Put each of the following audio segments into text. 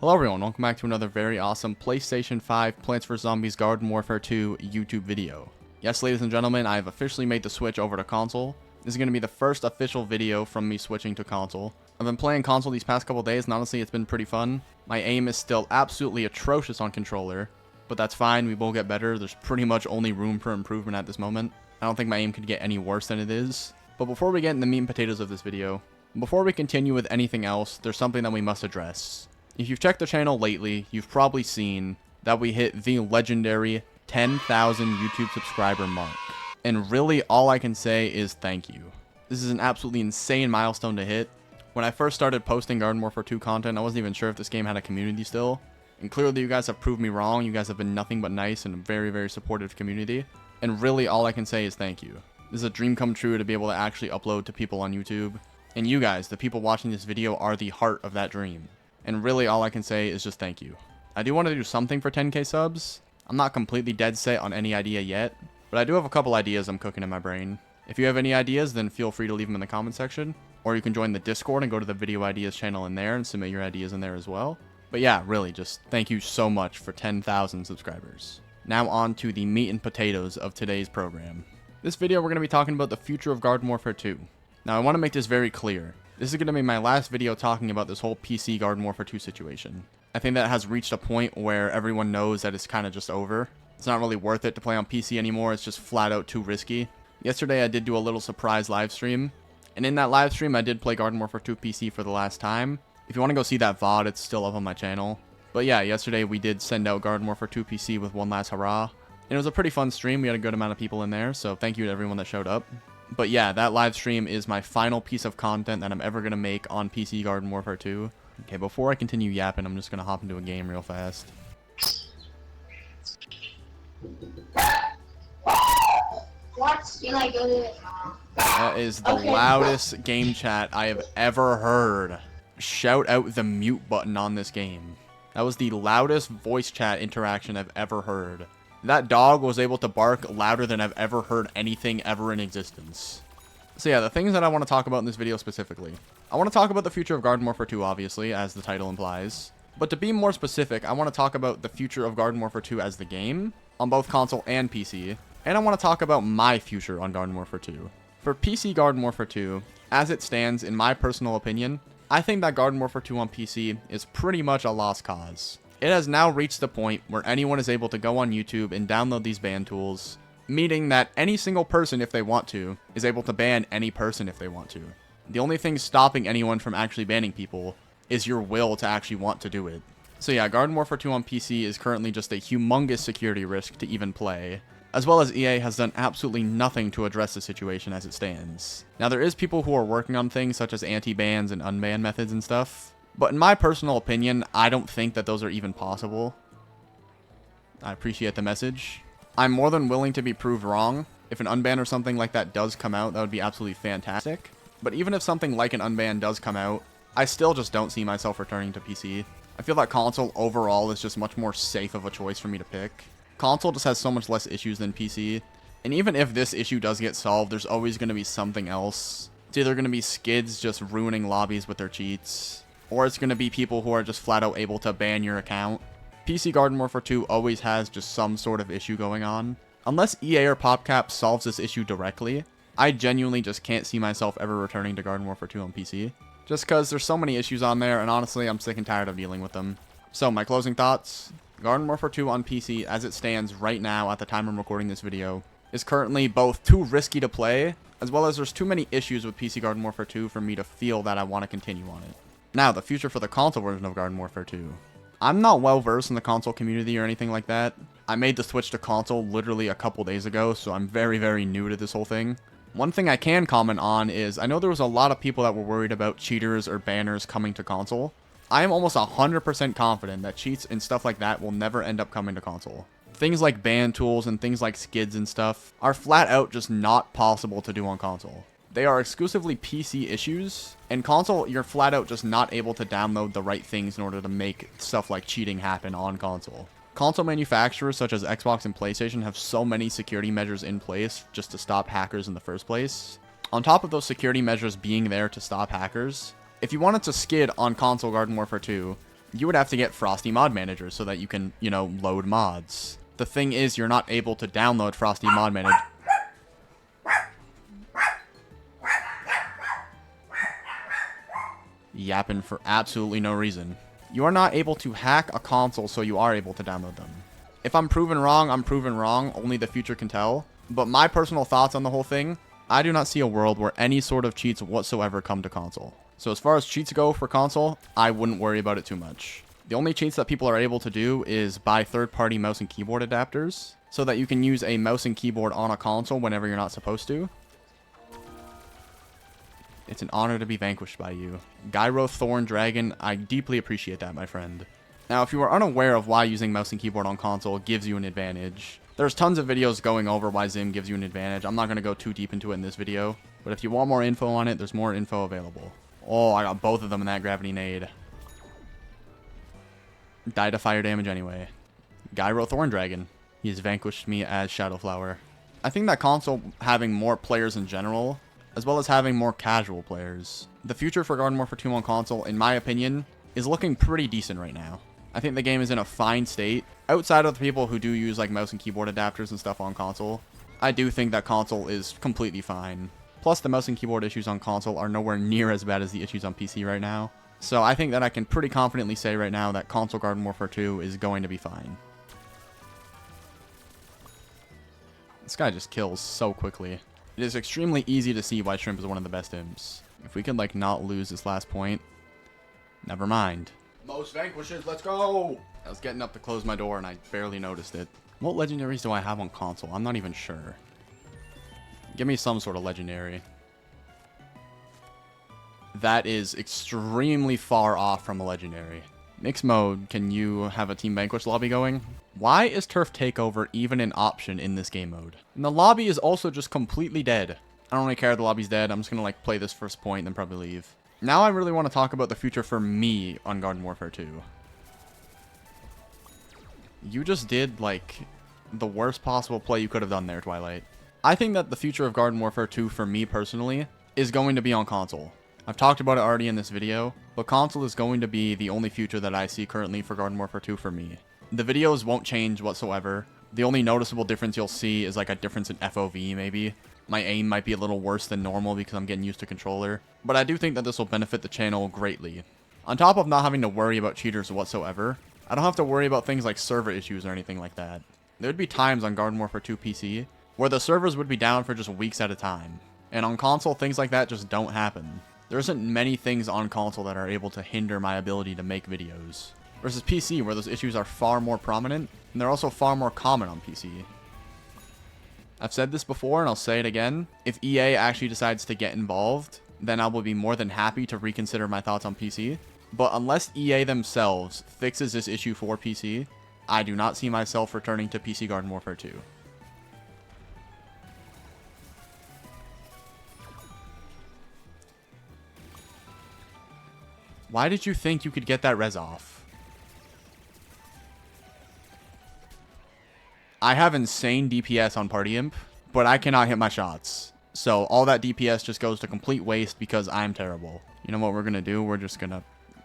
Hello everyone, welcome back to another very awesome PlayStation 5 Plants vs. Zombies Garden Warfare 2 YouTube video. Yes, ladies and gentlemen, I have officially made the switch over to console. This is going to be the first official video from me switching to console. I've been playing console these past couple days, and honestly, it's been pretty fun. My aim is still absolutely atrocious on controller, but that's fine, we will get better. There's pretty much only room for improvement at this moment. I don't think my aim could get any worse than it is. But before we get into the meat and potatoes of this video, before we continue with anything else, there's something that we must address. If you've checked the channel lately, you've probably seen that we hit the legendary 10,000 YouTube subscriber mark. And really, all I can say is thank you. This is an absolutely insane milestone to hit. When I first started posting Garden Warfare 2 content, I wasn't even sure if this game had a community still. And clearly you guys have proved me wrong. You guys have been nothing but nice and a very, very supportive community. And really, all I can say is thank you. This is a dream come true to be able to actually upload to people on YouTube. And you guys, the people watching this video, are the heart of that dream. And really, all I can say is just thank you. I do want to do something for 10k subs. I'm not completely dead set on any idea yet, but I do have a couple ideas I'm cooking in my brain. If you have any ideas, then feel free to leave them in the comment section. Or you can join the Discord and go to the Video Ideas channel in there and submit your ideas in there as well. But yeah, really, just thank you so much for 10,000 subscribers. Now on to the meat and potatoes of today's program. This video, we're going to be talking about the future of Garden Warfare 2. Now, I want to make this very clear. This is going to be my last video talking about this whole PC Garden Warfare 2 situation. I think that has reached a point where everyone knows that it's kind of just over. It's not really worth it to play on PC anymore, it's just flat out too risky. Yesterday I did do a little surprise live stream, and in that live stream I did play Garden Warfare 2 PC for the last time. If you want to go see that VOD, it's still up on my channel. But yeah, yesterday we did send out Garden Warfare 2 PC with one last hurrah. And it was a pretty fun stream, we had a good amount of people in there, so thank you to everyone that showed up. But yeah, that live stream is my final piece of content that I'm ever going to make on PC Garden Warfare 2. Okay, before I continue yapping, I'm just going to hop into a game real fast. What? Can I go to... That is the loudest game chat I have ever heard. Shout out the mute button on this game. That was the loudest voice chat interaction I've ever heard. That dog was able to bark louder than I've ever heard anything ever in existence. So yeah, the things that I want to talk about in this video specifically. I want to talk about the future of Garden Warfare 2, obviously, as the title implies. But to be more specific, I want to talk about the future of Garden Warfare 2 as the game, on both console and PC. And I want to talk about my future on Garden Warfare 2. For PC Garden Warfare 2, as it stands, in my personal opinion, I think that Garden Warfare 2 on PC is pretty much a lost cause. It has now reached the point where anyone is able to go on YouTube and download these ban tools, meaning that any single person, if they want to, is able to ban any person if they want to. The only thing stopping anyone from actually banning people is your will to actually want to do it. So yeah, Garden Warfare 2 on PC is currently just a humongous security risk to even play, as well as EA has done absolutely nothing to address the situation as it stands. Now there is people who are working on things such as anti-bans and unban methods and stuff, but in my personal opinion, I don't think that those are even possible. I appreciate the message. I'm more than willing to be proved wrong. If an unban or something like that does come out, that would be absolutely fantastic. But even if something like an unban does come out, I still just don't see myself returning to PC. I feel that console overall is just much more safe of a choice for me to pick. Console just has so much less issues than PC. And even if this issue does get solved, there's always going to be something else. It's either going to be skids just ruining lobbies with their cheats, or it's going to be people who are just flat out able to ban your account. PC Garden Warfare 2 always has just some sort of issue going on. Unless EA or PopCap solves this issue directly, I genuinely just can't see myself ever returning to Garden Warfare 2 on PC. Just because there's so many issues on there, and honestly, I'm sick and tired of dealing with them. So, my closing thoughts. Garden Warfare 2 on PC, as it stands right now at the time I'm recording this video, is currently both too risky to play, as well as there's too many issues with PC Garden Warfare 2 for me to feel that I want to continue on it. Now, the future for the console version of Garden Warfare 2. I'm not well versed in the console community or anything like that. I made the switch to console literally a couple days ago, so I'm very, very new to this whole thing. One thing I can comment on is I know there was a lot of people that were worried about cheaters or banners coming to console. I am almost 100% confident that cheats and stuff like that will never end up coming to console. Things like ban tools and things like skids and stuff are flat out just not possible to do on console. They are exclusively PC issues, and console, you're flat out just not able to download the right things in order to make stuff like cheating happen on console. Console manufacturers such as Xbox and PlayStation have so many security measures in place just to stop hackers in the first place. On top of those security measures being there to stop hackers, if you wanted to skid on console Garden Warfare 2, you would have to get Frosty Mod Manager so that you can, you know, load mods. The thing is, you're not able to download Frosty Mod Manager. Yapping for absolutely no reason. You are not able to hack a console, so you are able to download them. If I'm proven wrong, I'm proven wrong. Only the future can tell. But my personal thoughts on the whole thing, I do not see a world where any sort of cheats whatsoever come to console. So as far as cheats go for console, I wouldn't worry about it too much. The only cheats that people are able to do is buy third-party mouse and keyboard adapters so that you can use a mouse and keyboard on a console whenever you're not supposed to. It's an honor to be vanquished by you. Gyro Thorn Dragon, I deeply appreciate that, my friend. Now, if you are unaware of why using mouse and keyboard on console gives you an advantage, there's tons of videos going over why Zim gives you an advantage. I'm not going to go too deep into it in this video, but if you want more info on it, there's more info available. Oh, I got both of them in that gravity nade. Die to fire damage anyway. Gyro Thorn Dragon. He has vanquished me as Shadowflower. I think that console having more players in general, as well as having more casual players. The future for Garden Warfare 2 on console, in my opinion, is looking pretty decent right now. I think the game is in a fine state. Outside of the people who do use like mouse and keyboard adapters and stuff on console, I do think that console is completely fine. Plus, the mouse and keyboard issues on console are nowhere near as bad as the issues on PC right now. So I think that I can pretty confidently say right now that console Garden Warfare 2 is going to be fine. This guy just kills so quickly. It is extremely easy to see why Shrimp is one of the best imps. If we could, like, not lose this last point. Never mind. Most vanquishes, let's go! I was getting up to close my door and I barely noticed it. What legendaries do I have on console? I'm not even sure. Give me some sort of legendary. That is extremely far off from a legendary. Mixed mode, can you have a Team Vanquish lobby going? Why is Turf Takeover even an option in this game mode? And the lobby is also just completely dead. I don't really care if the lobby's dead. I'm just gonna like play this first point and then probably leave. Now I really want to talk about the future for me on Garden Warfare 2. You just did like the worst possible play you could have done there, Twilight. I think that the future of Garden Warfare 2 for me personally is going to be on console. I've talked about it already in this video, but console is going to be the only future that I see currently for Garden Warfare 2 for me. The videos won't change whatsoever. The only noticeable difference you'll see is like a difference in FOV maybe. My aim might be a little worse than normal because I'm getting used to controller, but I do think that this will benefit the channel greatly. On top of not having to worry about cheaters whatsoever, I don't have to worry about things like server issues or anything like that. There would be times on Garden Warfare 2 PC where the servers would be down for just weeks at a time. And on console, things like that just don't happen. There isn't many things on console that are able to hinder my ability to make videos. Versus PC, where those issues are far more prominent, and they're also far more common on PC. I've said this before, and I'll say it again. If EA actually decides to get involved, then I will be more than happy to reconsider my thoughts on PC. But unless EA themselves fixes this issue for PC, I do not see myself returning to PC Garden Warfare 2. Why did you think you could get that res off? I have insane DPS on Party Imp, but I cannot hit my shots. So all that DPS just goes to complete waste because I'm terrible. You know what we're going to do? We're just going to,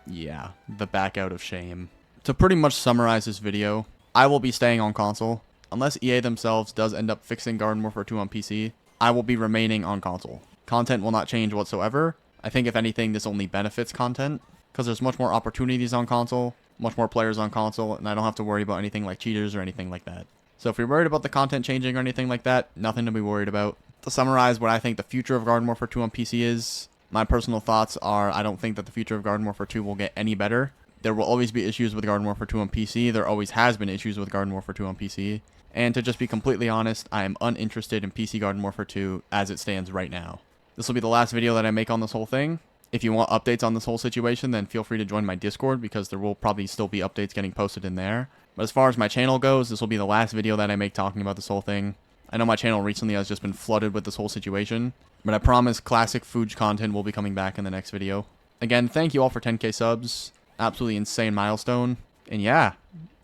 yeah, the back out of shame. To pretty much summarize this video, I will be staying on console. Unless EA themselves does end up fixing Garden Warfare 2 on PC, I will be remaining on console. Content will not change whatsoever. I think if anything, this only benefits content because there's much more opportunities on console, much more players on console, and I don't have to worry about anything like cheaters or anything like that. So if you're worried about the content changing or anything like that, nothing to be worried about. To summarize what I think the future of Garden Warfare 2 on PC is, my personal thoughts are I don't think that the future of Garden Warfare 2 will get any better. There will always be issues with Garden Warfare 2 on PC. There always has been issues with Garden Warfare 2 on PC. And to just be completely honest, I am uninterested in PC Garden Warfare 2 as it stands right now. This will be the last video that I make on this whole thing. If you want updates on this whole situation, then feel free to join my Discord because there will probably still be updates getting posted in there. But as far as my channel goes, this will be the last video that I make talking about this whole thing. I know my channel recently has just been flooded with this whole situation, but I promise classic Fuge content will be coming back in the next video. Again, thank you all for 10k subs. Absolutely insane milestone. And yeah,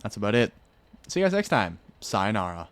that's about it. See you guys next time. Sayonara.